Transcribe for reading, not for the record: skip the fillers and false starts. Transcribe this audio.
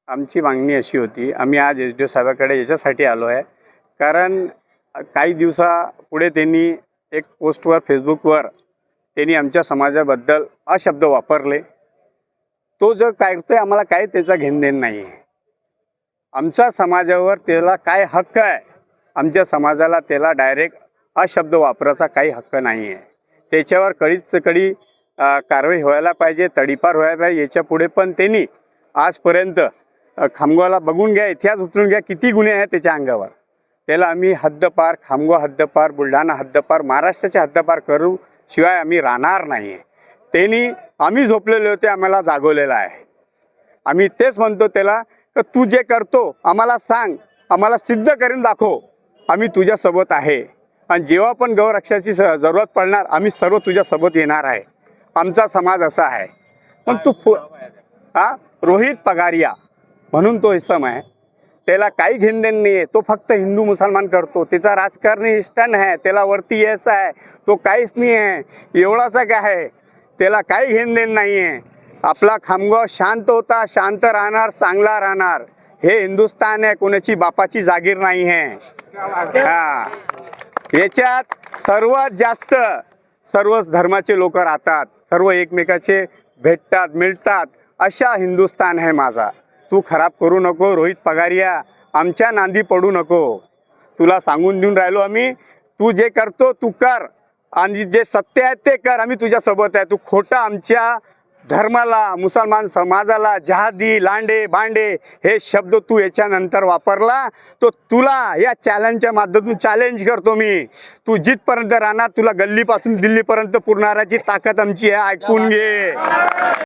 आमची मागणी अशी होती, आम्ही आज SDO साहेबाकडे याच्यासाठी आलो आहे, कारण काही दिवसापुढे त्यांनी एक पोस्टवर फेसबुकवर त्यांनी आमच्या समाजाबद्दल अशब्द वापरले. तो जो करतोय आम्हाला काय त्याचा घेणदेण नाही आहे. आमच्या समाजावर त्याला काय हक्क आहे, आमच्या समाजाला त्याला डायरेक्ट अशब्द वापरायचा काही हक्क नाही आहे. त्याच्यावर कडीच कडी कारवाई व्हायला पाहिजे, तडीपार व्हायला पाहिजे. याच्या पुढे पण त्यांनी आजपर्यंत खामगावला बघून घ्या, इतिहास उचलून घ्या, किती गुन्हे आहेत त्याच्या अंगावर. त्याला आम्ही हद्दपार, खामगाव हद्दपार, बुलढाणा हद्दपार, महाराष्ट्राच्या हद्दपार करू शिवाय आम्ही राहणार नाही आहे. त्यांनी आम्ही झोपलेले होते, आम्हाला जागवलेलं आहे. आम्ही तेच म्हणतो त्याला की तू जे करतो आम्हाला सांग, आम्हाला सिद्ध करून दाखव, आम्ही तुझ्यासोबत आहे. आणि जेव्हा पण गौरक्षाची जरूरत पडणार आम्ही सर्व तुझ्यासोबत येणार आहे. आमचा समाज असा आहे. पण तू रोहित पगारिया म्हणून तो इसम आहे, त्याला काही घेणदेण नाही आहे. तो फक्त हिंदू मुसलमान करतो, त्याचा राजकारणी स्टंट आहे, त्याला वरती यायचं आहे, तो काहीच नाही आहे. एवढासा काय आहे, त्याला काही घेणदेण नाही आहे. आपला खामगाव शांत होता, शांत राहणार, चांगला राहणार. हे हिंदुस्तान आहे, कोणाची बापाची जागीर नाही आहे. याच्यात सर्वात जास्त सर्वच धर्माचे लोक राहतात, सर्व एकमेकाचे भेटतात, मिळतात. अशा हिंदुस्तान आहे माझा. तू खराब करू नको रोहित पगारिया, आमच्या नांदी पडू नको. तुला सांगून देऊन राहिलो आम्ही, तू जे करतो तू कर, आणि जे सत्य आहे ते कर. आम्ही तुझ्यासोबत आहे. तू खोटा आमच्या धर्माला, मुसलमान समाजाला जहादी, लांडे, भांडे हे शब्द तू याच्यानंतर वापरला तो तुला या चॅलेंजच्या माध्यमातून चॅलेंज करतो मी. तू जिथपर्यंत राहणार तुला गल्लीपासून दिल्लीपर्यंत पुरणाराची ताकद आमची आहे, ऐकून घे.